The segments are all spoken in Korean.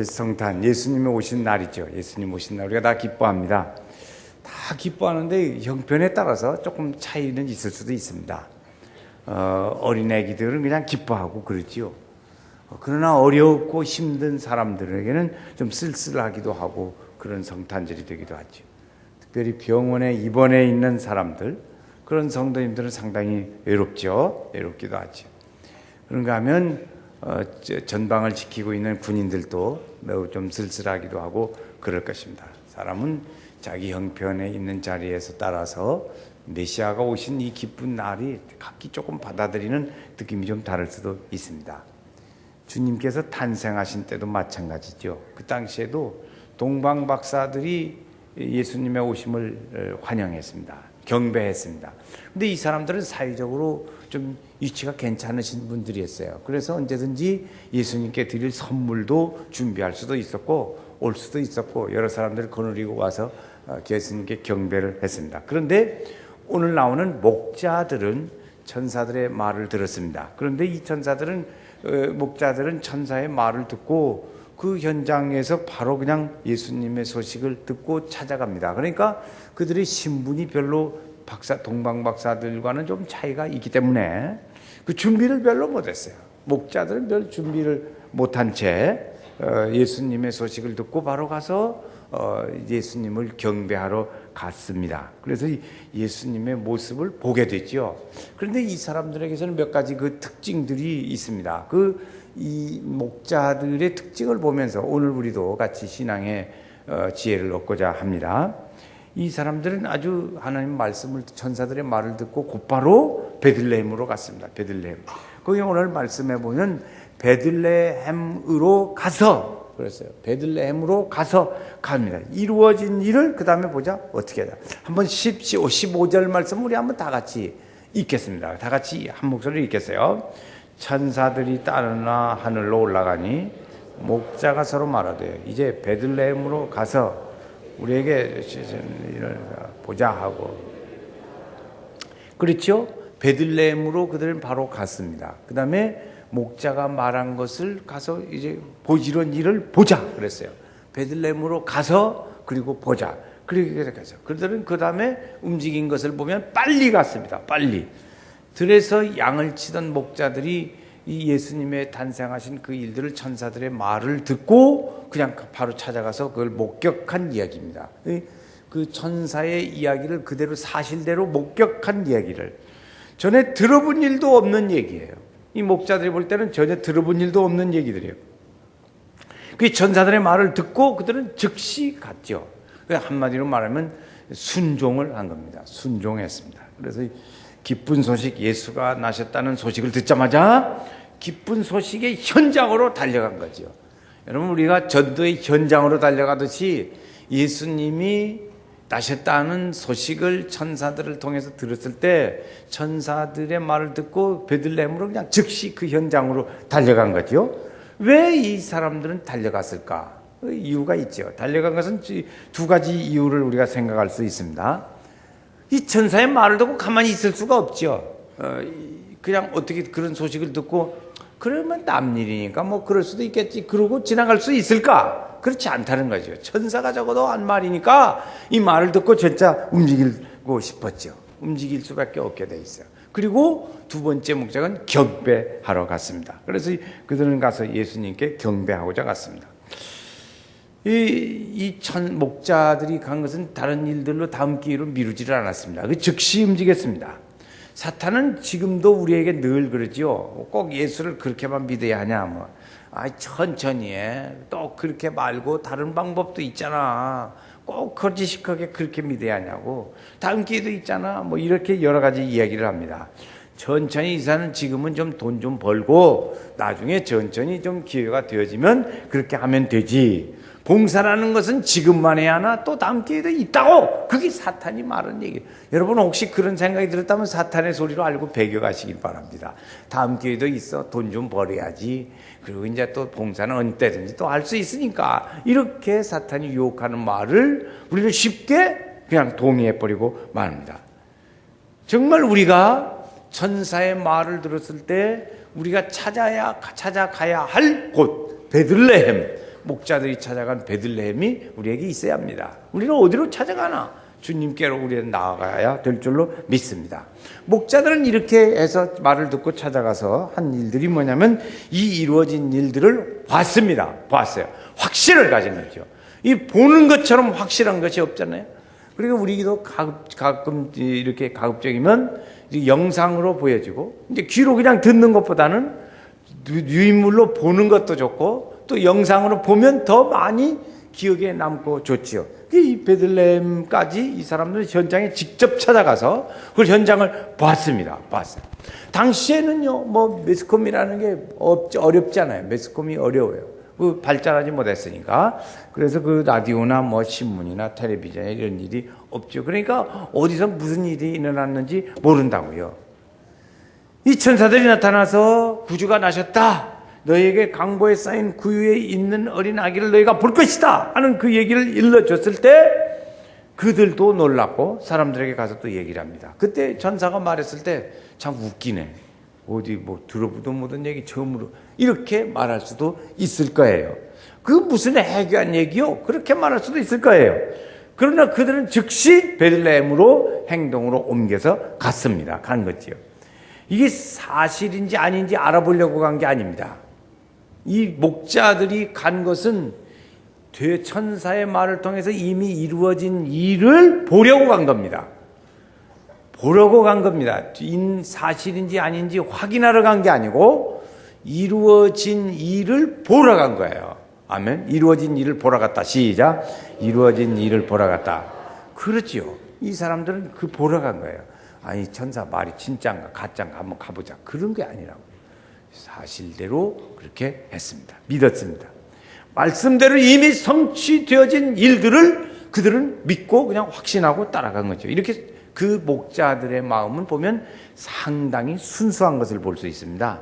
성탄, 예수님이 오신 날이죠. 예수님 오신 날 우리가 다 기뻐합니다. 다 기뻐하는데 형편에 따라서 조금 차이는 있을 수도 있습니다. 어린애기들은 그냥 기뻐하고 그러지요. 그러나 어렵고 힘든 사람들에게는 좀 쓸쓸하기도 하고 그런 성탄절이 되기도 하죠. 특별히 병원에 입원해 있는 사람들, 그런 성도님들은 상당히 외롭죠. 외롭기도 하죠. 그런가 하면 전방을 지키고 있는 군인들도 매우 좀 쓸쓸하기도 하고 그럴 것입니다. 사람은 자기 형편에 있는 자리에서 따라서 메시아가 오신 이 기쁜 날이 각기 조금 받아들이는 느낌이 좀 다를 수도 있습니다. 주님께서 탄생하신 때도 마찬가지죠. 그 당시에도 동방 박사들이 예수님의 오심을 환영했습니다. 경배했습니다. 근데 이 사람들은 사회적으로 좀 위치가 괜찮으신 분들이었어요. 그래서 언제든지 예수님께 드릴 선물도 준비할 수도 있었고 올 수도 있었고 여러 사람들을 거느리고 와서 예수님께 경배를 했습니다. 그런데 오늘 나오는 목자들은 천사들의 말을 들었습니다. 그런데 이 목자들은 천사의 말을 듣고 그 현장에서 바로 그냥 예수님의 소식을 듣고 찾아갑니다. 그러니까 그들의 신분이 별로 동방 박사들과는 좀 차이가 있기 때문에 그 준비를 별로 못했어요. 목자들은 별 준비를 못한 채 예수님의 소식을 듣고 바로 가서 예수님을 경배하러 갔습니다. 그래서 예수님의 모습을 보게 됐죠. 그런데 이 사람들에게서는 몇 가지 그 특징들이 있습니다. 이 목자들의 특징을 보면서 오늘 우리도 같이 신앙의 지혜를 얻고자 합니다. 이 사람들은 아주 하나님 말씀을, 천사들의 말을 듣고 곧바로 베들레헴으로 갔습니다. 베들레헴. 거기 오늘 말씀해 보면 베들레헴으로 가서 그랬어요. 베들레헴으로 가서 갑니다. 이루어진 일을 그 다음에 보자. 어떻게 하자. 한번 15절 말씀 우리 한번 다 같이 읽겠습니다. 다 같이 한 목소리로 읽겠어요. 천사들이 따르나 하늘로 올라가니 목자가 서로 말하되 이제 베들레헴으로 가서 우리에게 보자 하고. 그렇죠? 베들레헴으로 그들은 바로 갔습니다. 그 다음에 목자가 말한 것을 가서 이제 이런 일을 보자 그랬어요. 베들레헴으로 가서 그리고 보자. 그렇게 해서 그들은 그 다음에 움직인 것을 보면 빨리 갔습니다. 빨리. 들에서 양을 치던 목자들이 이 예수님의 탄생하신 그 일들을 천사들의 말을 듣고 그냥 바로 찾아가서 그걸 목격한 이야기입니다. 그 천사의 이야기를 그대로 사실대로 목격한 이야기를 전에 들어본 일도 없는 얘기예요. 이 목자들이 볼 때는 전혀 들어본 일도 없는 얘기들이에요. 그 천사들의 말을 듣고 그들은 즉시 갔죠. 한마디로 말하면 순종을 한 겁니다. 순종했습니다. 그래서 기쁜 소식, 예수가 나셨다는 소식을 듣자마자 기쁜 소식의 현장으로 달려간 거죠. 여러분, 우리가 전도의 현장으로 달려가듯이 예수님이 나셨다는 소식을 천사들을 통해서 들었을 때 천사들의 말을 듣고 베들레헴으로 그냥 즉시 그 현장으로 달려간 거죠. 왜 이 사람들은 달려갔을까? 이유가 있죠. 달려간 것은 두 가지 이유를 우리가 생각할 수 있습니다. 이 천사의 말을 듣고 가만히 있을 수가 없죠. 그냥 어떻게 그런 소식을 듣고 그러면 남 일이니까 뭐 그럴 수도 있겠지 그러고 지나갈 수 있을까? 그렇지 않다는 거죠. 천사가 적어도 한 말이니까 이 말을 듣고 진짜 움직이고 싶었죠. 움직일 수밖에 없게 돼 있어요. 그리고 두 번째 목적은 경배하러 갔습니다. 그래서 그들은 가서 예수님께 경배하고자 갔습니다. 목자들이 간 것은 다른 일들로 다음 기회로 미루지를 않았습니다. 즉시 움직였습니다. 사탄은 지금도 우리에게 늘 그러죠. 꼭 예수를 그렇게만 믿어야 하냐. 천천히 해. 또 그렇게 말고 다른 방법도 있잖아. 꼭 거짓식하게 그렇게 믿어야 하냐고. 다음 기회도 있잖아. 이렇게 여러 가지 이야기를 합니다. 천천히 이사는 지금은 좀 돈 좀 벌고 나중에 천천히 좀 기회가 되어지면 그렇게 하면 되지. 봉사라는 것은 지금만 해야 하나 또 다음 기회도 있다고. 그게 사탄이 말하는 얘기예요. 여러분 혹시 그런 생각이 들었다면 사탄의 소리로 알고 배겨가시길 바랍니다. 다음 기회도 있어. 돈 좀 벌어야지. 그리고 이제 또 봉사는 언제든지 또 할 수 있으니까. 이렇게 사탄이 유혹하는 말을 우리는 쉽게 그냥 동의해버리고 말합니다. 정말 우리가 천사의 말을 들었을 때 우리가 찾아가야 할 곳 베들레헴, 목자들이 찾아간 베들레헴이 우리에게 있어야 합니다. 우리는 어디로 찾아가나? 주님께로 우리는 나아가야 될 줄로 믿습니다. 목자들은 이렇게 해서 말을 듣고 찾아가서 한 일들이 뭐냐면 이 이루어진 일들을 봤어요. 확신을 가진 거죠. 이 보는 것처럼 확실한 것이 없잖아요. 그리고 우리도 가끔 이렇게 가급적이면 영상으로 보여지고 이제 귀로 그냥 듣는 것보다는 유인물로 보는 것도 좋고 또 영상으로 보면 더 많이 기억에 남고 좋지요. 이 베들레헴까지 이 사람들은 현장에 직접 찾아가서 그 현장을 봤어요. 당시에는요, 뭐 매스컴이라는 게 어렵잖아요. 매스컴이 어려워요. 그 발달하지 못했으니까. 그래서 그 라디오나 뭐 신문이나 텔레비전에 이런 일이 없죠. 그러니까 어디서 무슨 일이 일어났는지 모른다고요. 이 천사들이 나타나서 구주가 나셨다. 너에게 강보에 쌓인 구유에 있는 어린 아기를 너희가 볼 것이다 하는 그 얘기를 일러줬을 때 그들도 놀랐고 사람들에게 가서 또 얘기를 합니다. 그때 천사가 말했을 때 참 웃기네. 어디 뭐 들어보도 못한 얘기 처음으로 이렇게 말할 수도 있을 거예요. 그 무슨 해괴한 얘기요? 그렇게 말할 수도 있을 거예요. 그러나 그들은 즉시 베들레헴으로 행동으로 옮겨서 갔습니다. 간 거지요. 이게 사실인지 아닌지 알아보려고 간 게 아닙니다. 이 목자들이 간 것은 천사의 말을 통해서 이미 이루어진 일을 보려고 간 겁니다. 사실인지 아닌지 확인하러 간 게 아니고 이루어진 일을 보러 간 거예요. 아멘. 이루어진 일을 보러 갔다. 시작. 이루어진 일을 보러 갔다. 그렇지요. 이 사람들은 그 보러 간 거예요. 아니 천사 말이 진짜인가 가짜인가 한번 가보자. 그런 게 아니라고. 사실대로 그렇게 했습니다. 믿었습니다. 말씀대로 이미 성취되어진 일들을 그들은 믿고 그냥 확신하고 따라간 거죠. 이렇게 그 목자들의 마음은 보면 상당히 순수한 것을 볼 수 있습니다.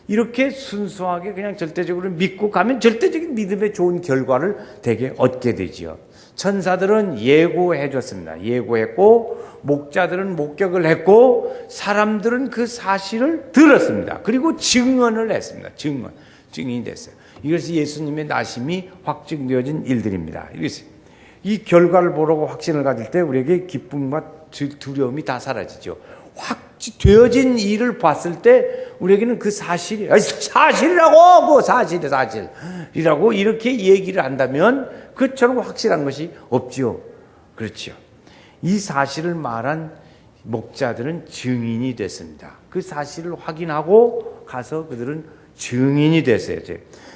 이렇게 순수하게 그냥 절대적으로 믿고 가면 절대적인 믿음의 좋은 결과를 되게 얻게 되지요. 천사들은 예고해 줬습니다. 예고했고 목자들은 목격을 했고 사람들은 그 사실을 들었습니다. 그리고 증언을 했습니다. 증인이 됐어요. 이것이 예수님의 나심이 확증되어진 일들입니다. 이 결과를 보고 확신을 가질 때 우리에게 기쁨과 두려움이 다 사라지죠. 되어진 일을 봤을 때 우리에게는 그 사실이라고 사실이라고 이렇게 얘기를 한다면 그처럼 확실한 것이 없지요. 그렇죠. 이 사실을 말한 목자들은 증인이 됐습니다. 그 사실을 확인하고 가서 그들은 증인이 됐어요.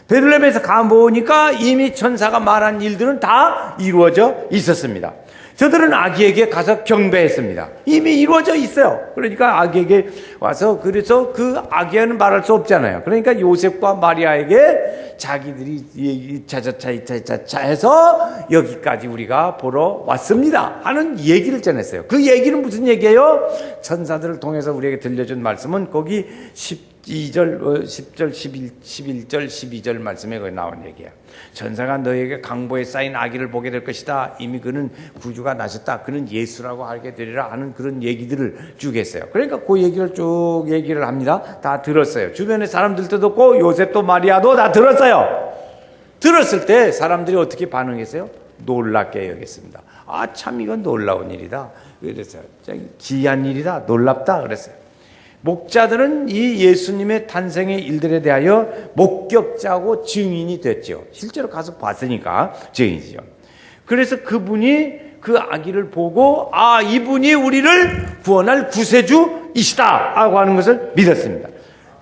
베들레헴에서 가보니까 이미 천사가 말한 일들은 다 이루어져 있었습니다. 저들은 아기에게 가서 경배했습니다. 이미 이루어져 있어요. 그러니까 아기에게 와서 그래서 그 아기에는 말할 수 없잖아요. 그러니까 요셉과 마리아에게 자기들이 차차차 해서 여기까지 우리가 보러 왔습니다 하는 얘기를 전했어요. 그 얘기는 무슨 얘기예요? 천사들을 통해서 우리에게 들려준 말씀은 거기 10절, 11절, 12절 말씀에 거기 나온 얘기야. 천사가 너에게 강보에 쌓인 아기를 보게 될 것이다. 이미 그는 구주가 나셨다. 그는 예수라고 알게 되리라 하는 그런 얘기들을 쭉 했어요. 그러니까 그 얘기를 쭉 얘기를 합니다. 다 들었어요. 주변에 사람들도 듣고 요셉도 마리아도 다 들었어요. 들었을 때 사람들이 어떻게 반응했어요? 놀랍게 여겼습니다. 아, 참 이건 놀라운 일이다. 그랬어요. 기이한 일이다. 놀랍다. 그랬어요. 목자들은 이 예수님의 탄생의 일들에 대하여 목격자고 증인이 됐죠. 실제로 가서 봤으니까 증인이죠. 그래서 그분이 그 아기를 보고 아, 이분이 우리를 구원할 구세주이시다 라고 하는 것을 믿었습니다.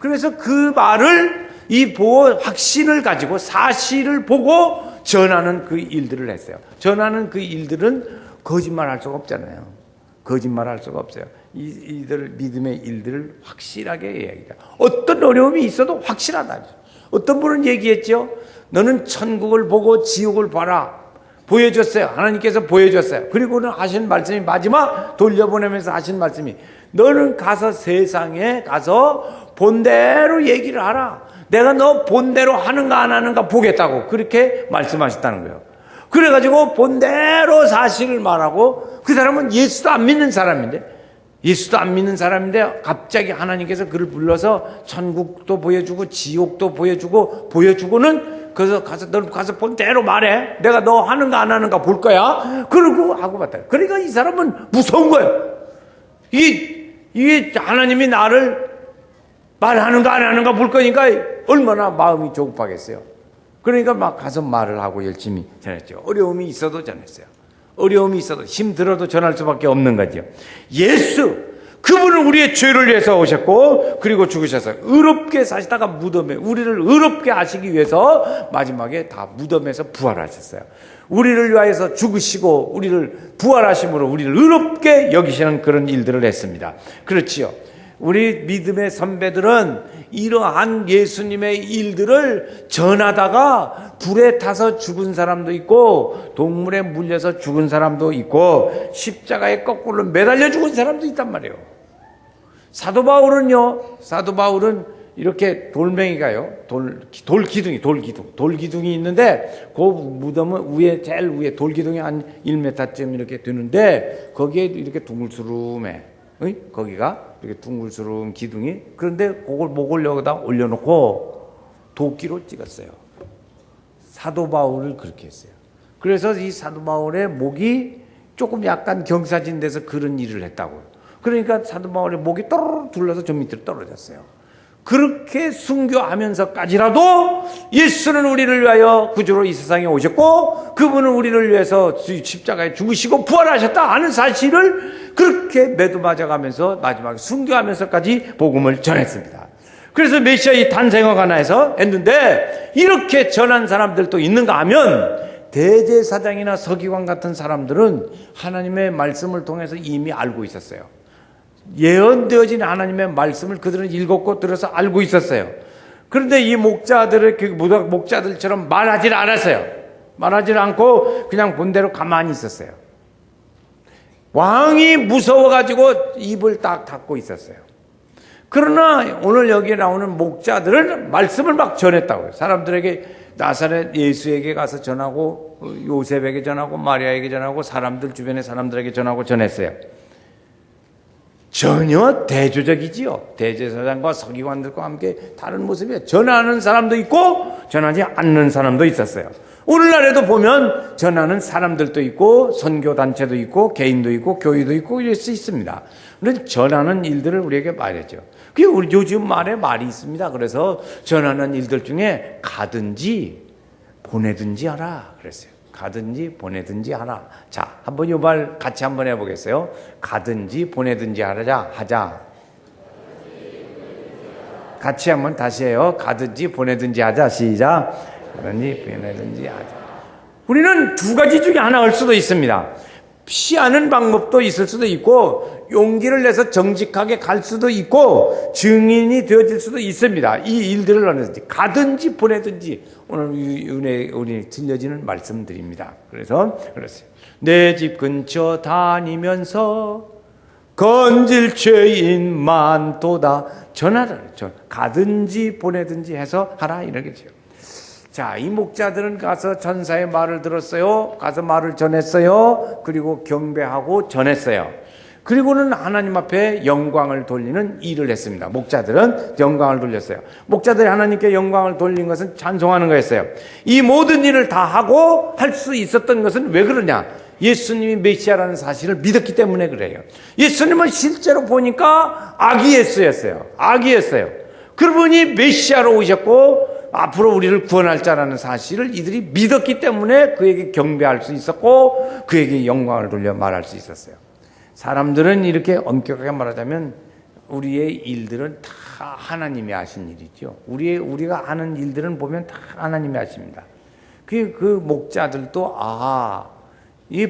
그래서 그 말을 이 확신을 가지고 사실을 보고 전하는 그 일들을 했어요. 전하는 그 일들은 거짓말할 수가 없잖아요. 거짓말할 수가 없어요. 이들 믿음의 일들을 확실하게 이야기해요. 어떤 어려움이 있어도 확실하다. 어떤 분은 얘기했죠. 너는 천국을 보고 지옥을 봐라. 보여줬어요. 하나님께서 보여줬어요. 그리고는 하신 말씀이 마지막 돌려보내면서 하신 말씀이 너는 가서 세상에 가서 본대로 얘기를 하라. 내가 너 본대로 하는가 안 하는가 보겠다고 그렇게 말씀하셨다는 거예요. 그래가지고 본대로 사실을 말하고 그 사람은 예수도 안 믿는 사람인데 예수도 안 믿는 사람인데 갑자기 하나님께서 그를 불러서 천국도 보여주고 지옥도 보여주고는 그래서 너 가서 본대로 말해. 내가 너 하는가 안 하는가 볼 거야. 그러고 하고 봤다. 그러니까 이 사람은 무서운 거예요. 이게 하나님이 나를 말하는가 안 하는가 볼 거니까 얼마나 마음이 조급하겠어요. 그러니까 막 가서 말을 하고 열심히 전했죠. 어려움이 있어도 전했어요. 어려움이 있어도 힘들어도 전할 수밖에 없는 거죠. 예수 그분은 우리의 죄를 위해서 오셨고 그리고 죽으셔서 의롭게 사시다가 무덤에 우리를 의롭게 하시기 위해서 마지막에 다 무덤에서 부활하셨어요. 우리를 위하여서 죽으시고 우리를 부활하심으로 우리를 의롭게 여기시는 그런 일들을 했습니다. 그렇지요. 우리 믿음의 선배들은 이러한 예수님의 일들을 전하다가 불에 타서 죽은 사람도 있고 동물에 물려서 죽은 사람도 있고 십자가에 거꾸로 매달려 죽은 사람도 있단 말이에요. 사도 바울은 이렇게 돌멩이가요. 돌기둥이 있는데 그 무덤은 제일 위에 돌기둥이 한 1m쯤 이렇게 되는데 거기에 이렇게 둥글스름해. 거기가 이렇게 둥글스러운 기둥이. 그런데 그걸 목을 여기다 올려놓고 도끼로 찍었어요. 사도 바울을 그렇게 했어요. 그래서 이 사도 바울의 목이 조금 약간 경사진 데서 그런 일을 했다고요. 그러니까 사도 바울의 목이 또르르 둘러서 저 밑으로 떨어졌어요. 그렇게 순교하면서까지라도 예수는 우리를 위하여 구주로 이 세상에 오셨고 그분은 우리를 위해서 십자가에 죽으시고 부활하셨다 하는 사실을 그렇게 매도맞아가면서 마지막에 순교하면서까지 복음을 전했습니다. 그래서 메시아의 탄생을 가나에서 했는데 이렇게 전한 사람들도 있는가 하면 대제사장이나 서기관 같은 사람들은 하나님의 말씀을 통해서 이미 알고 있었어요. 예언되어진 하나님의 말씀을 그들은 읽었고 들어서 알고 있었어요. 그런데 이 목자들처럼 말하지 않았어요. 말하지 않고 그냥 본대로 가만히 있었어요. 왕이 무서워가지고 입을 딱 닫고 있었어요. 그러나 오늘 여기에 나오는 목자들은 말씀을 막 전했다고요. 사람들에게 나사렛 예수에게 가서 전하고 요셉에게 전하고 마리아에게 전하고 사람들 주변의 사람들에게 전했어요. 전혀 대조적이지요. 대제사장과 서기관들과 함께 다른 모습이에요. 전하는 사람도 있고 전하지 않는 사람도 있었어요. 오늘날에도 보면 전하는 사람들도 있고 선교단체도 있고 개인도 있고 교회도 있고 이럴 수 있습니다. 그런데 전하는 일들을 우리에게 말했죠. 그게 우리 요즘 말이 있습니다. 그래서 전하는 일들 중에 가든지 보내든지 하라 그랬어요. 가든지 보내든지 하라. 자, 한번 이 말 같이 한번 해보겠어요. 가든지 보내든지 하자. 같이 한번 다시 해요. 가든지 보내든지 하자. 시작. 가든지 보내든지 하자. 우리는 두 가지 중에 하나 할 수도 있습니다. 피하는 방법도 있을 수도 있고 용기를 내서 정직하게 갈 수도 있고 증인이 되어질 수도 있습니다. 이 일들을 하는지 가든지 보내든지 오늘 우리 들려지는 말씀드립니다. 그래서 그랬어요. 내 집 근처 다니면서 건질 죄인 많도다 전하라. 가든지 보내든지 해서 하라 이러겠죠. 자, 이 목자들은 가서 전사의 말을 들었어요. 가서 말을 전했어요. 그리고 경배하고 전했어요. 그리고는 하나님 앞에 영광을 돌리는 일을 했습니다. 목자들은 영광을 돌렸어요. 목자들이 하나님께 영광을 돌린 것은 찬송하는 거였어요. 이 모든 일을 다 하고 할 수 있었던 것은 왜 그러냐? 예수님이 메시아라는 사실을 믿었기 때문에 그래요. 예수님은 실제로 보니까 아기 예수였어요. 그분이 메시아로 오셨고 앞으로 우리를 구원할 자라는 사실을 이들이 믿었기 때문에 그에게 경배할 수 있었고 그에게 영광을 돌려 말할 수 있었어요. 사람들은 이렇게 엄격하게 말하자면 우리의 일들은 다 하나님이 하신 일이죠. 우리가 하는 일들은 보면 다 하나님이 하십니다. 그 목자들도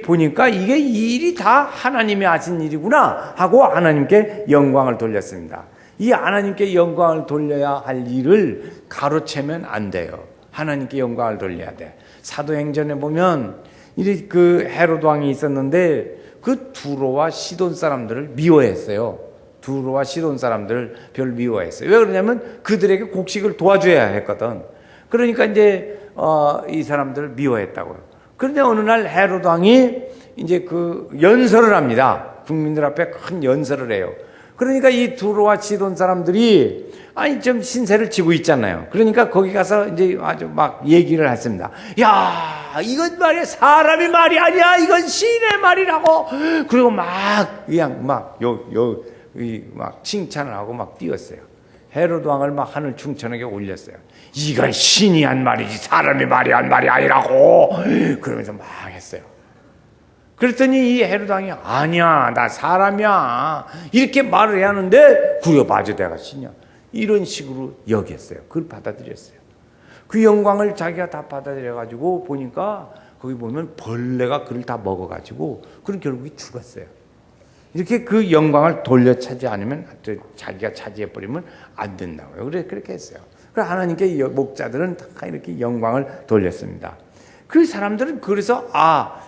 보니까 이게 이 일이 다 하나님이 하신 일이구나 하고 하나님께 영광을 돌렸습니다. 이 하나님께 영광을 돌려야 할 일을 가로채면 안 돼요. 하나님께 영광을 돌려야 돼. 사도행전에 보면 그 헤로드 왕이 있었는데 그 두로와 시돈 사람들을 미워했어요. 두로와 시돈 사람들을 별 미워했어요. 왜 그러냐면 그들에게 곡식을 도와줘야 했거든. 그러니까 이제 이 사람들을 미워했다고요. 그런데 어느 날 헤로드 왕이 이제 그 연설을 합니다. 국민들 앞에 큰 연설을 해요. 그러니까 이 두로와 시돈 사람들이 좀 신세를 지고 있잖아요. 그러니까 거기 가서 이제 아주 막 얘기를 했습니다. 야, 이건 말이야 사람의 말이 아니야. 이건 신의 말이라고. 그리고 막 그냥 막 칭찬을 하고 막 뛰었어요. 헤로드 왕을 막 하늘 충천하게 올렸어요. 이건 신이 한 말이지 사람의 말이 한 말이 아니라고. 그러면서 막 했어요. 그랬더니 이 헤로드 왕이 아니야 나 사람이야 이렇게 말을 해야 하는데 구려봐줘 내가 신이야 이런 식으로 여겼어요. 그걸 받아들였어요. 그 영광을 자기가 다 받아들여가지고 보니까 거기 보면 벌레가 그를 다 먹어가지고 그는 결국에 죽었어요. 이렇게 그 영광을 돌려차지 않으면 자기가 차지해버리면 안 된다고요. 그래서 그렇게 했어요. 그래서 하나님께 목자들은 다 이렇게 영광을 돌렸습니다. 그 사람들은 그래서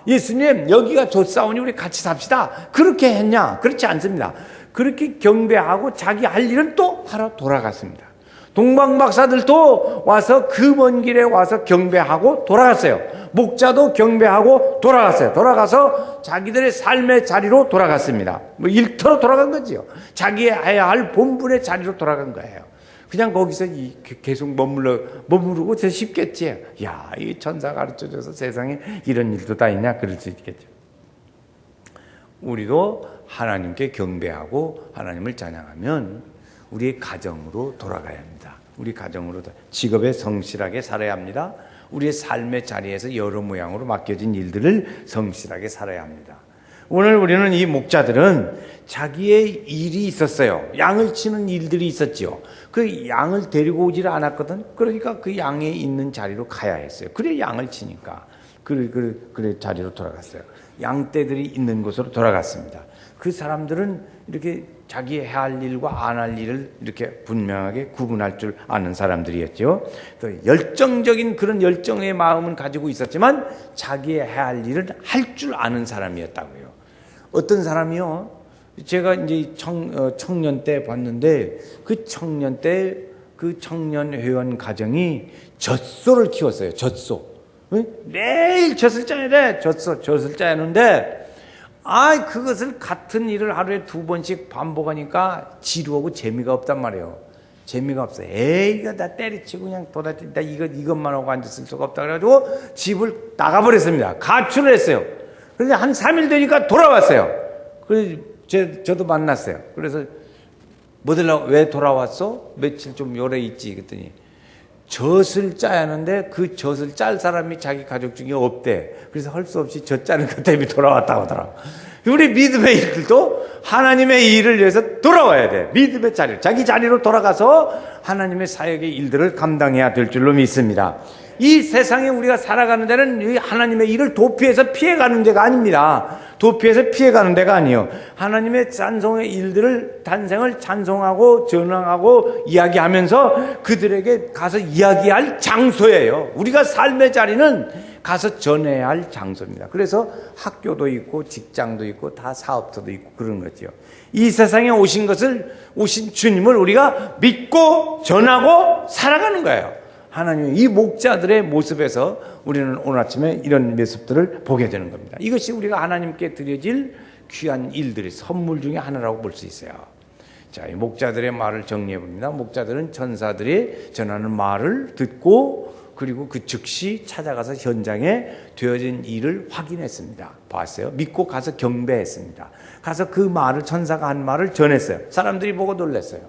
예수님 여기가 좋사오니 우리 같이 삽시다 그렇게 했냐? 그렇지 않습니다. 그렇게 경배하고 자기 할 일은 또 하러 돌아갔습니다. 동방박사들도 와서 그 먼 길에 와서 경배하고 돌아갔어요. 목자도 경배하고 돌아갔어요. 돌아가서 자기들의 삶의 자리로 돌아갔습니다. 일터로 돌아간 거지요. 자기 해야 할 본분의 자리로 돌아간 거예요. 그냥 거기서 계속 머무르고 더 쉽겠지. 야, 이 천사 가르쳐줘서 세상에 이런 일도 다 있냐? 그럴 수 있겠죠. 우리도 하나님께 경배하고 하나님을 찬양하면 우리의 가정으로 돌아가야 합니다. 우리 가정으로 직업에 성실하게 살아야 합니다. 우리의 삶의 자리에서 여러 모양으로 맡겨진 일들을 성실하게 살아야 합니다. 오늘 우리는 이 목자들은 자기의 일이 있었어요. 양을 치는 일들이 있었지요. 그 양을 데리고 오질 않았거든. 그러니까 그 양에 있는 자리로 가야 했어요. 그래 양을 치니까 그래 자리로 돌아갔어요. 양떼들이 있는 곳으로 돌아갔습니다. 그 사람들은 이렇게 자기 해야 할 일과 안 할 일을 이렇게 분명하게 구분할 줄 아는 사람들이었죠. 또 열정적인 그런 열정의 마음은 가지고 있었지만 자기의 해야 할 일을 할 줄 아는 사람이었다고요. 어떤 사람이요? 제가 이제 청년 때 봤는데 그 청년 때 그 청년 회원 가정이 젖소를 키웠어요. 젖소. 매일 젖을 짜야 돼. 젖을 짜야 하는데 그것을 같은 일을 하루에 2번씩 반복하니까 지루하고 재미가 없단 말이에요. 재미가 없어요. 이거 다 때리치고 그냥 도다친다. 이것만 하고 앉았을 수가 없다. 그래가지고 집을 나가버렸습니다. 가출을 했어요. 그런데 한 3일 되니까 돌아왔어요. 그래서 저도 만났어요. 그래서 왜 돌아왔어? 며칠 좀 오래 있지. 그랬더니 젖을 짜야 하는데 그 젖을 짤 사람이 자기 가족 중에 없대. 그래서 할 수 없이 젖 짜는 것 때문에 돌아왔다고 하더라고. 우리 믿음의 일들도 하나님의 일을 위해서 돌아와야 돼. 믿음의 자리, 자기 자리로 돌아가서 하나님의 사역의 일들을 감당해야 될 줄로 믿습니다. 이 세상에 우리가 살아가는 데는 하나님의 일을 도피해서 피해가는 데가 아닙니다. 도피해서 피해가는 데가 아니에요. 하나님의 찬송의 일들을 탄생을 찬송하고 전황하고 이야기하면서 그들에게 가서 이야기할 장소예요. 우리가 삶의 자리는 가서 전해야 할 장소입니다. 그래서 학교도 있고 직장도 있고 다 사업소도 있고 그런 거죠. 이 세상에 오신 주님을 우리가 믿고 전하고 살아가는 거예요. 하나님의 이 목자들의 모습에서 우리는 오늘 아침에 이런 모습들을 보게 되는 겁니다. 이것이 우리가 하나님께 드려질 귀한 일들의 선물 중에 하나라고 볼 수 있어요. 자, 이 목자들의 말을 정리해 봅니다. 목자들은 천사들이 전하는 말을 듣고 그리고 그 즉시 찾아가서 현장에 되어진 일을 확인했습니다. 봤어요. 믿고 가서 경배했습니다. 가서 그 말을 천사가 한 말을 전했어요. 사람들이 보고 놀랐어요.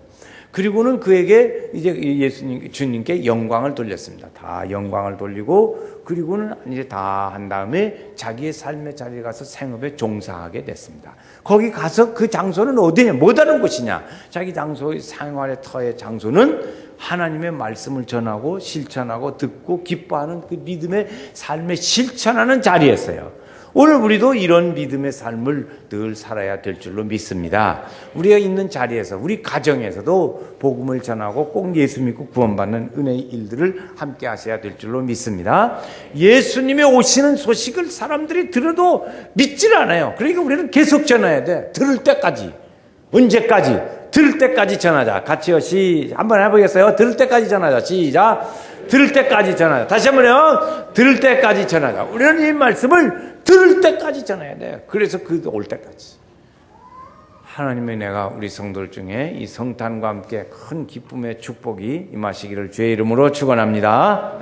그리고는 그에게 이제 주님께 영광을 돌렸습니다. 다 영광을 돌리고 그리고는 이제 다 한 다음에 자기의 삶의 자리에 가서 생업에 종사하게 됐습니다. 거기 가서 그 장소는 어디냐? 뭐 다른 곳이냐? 자기 장소의 생활의 터의 장소는 하나님의 말씀을 전하고 실천하고 듣고 기뻐하는 그 믿음의 삶에 실천하는 자리였어요. 오늘 우리도 이런 믿음의 삶을 늘 살아야 될 줄로 믿습니다. 우리가 있는 자리에서 우리 가정에서도 복음을 전하고 꼭 예수 믿고 구원받는 은혜의 일들을 함께 하셔야 될 줄로 믿습니다. 예수님의 오시는 소식을 사람들이 들어도 믿질 않아요. 그러니까 우리는 계속 전해야 돼. 들을 때까지. 언제까지? 들을 때까지 전하자. 같이요. 한번 해보겠어요. 들을 때까지 전하자. 시작. 들을 때까지 전하자. 다시 한번요. 들을 때까지 전하자. 우리는 이 말씀을 들을 때까지 전해야 돼. 그래서 그 올 때까지. 하나님의 은혜가 우리 성도들 중에 이 성탄과 함께 큰 기쁨의 축복이 임하시기를 주의 이름으로 축원합니다.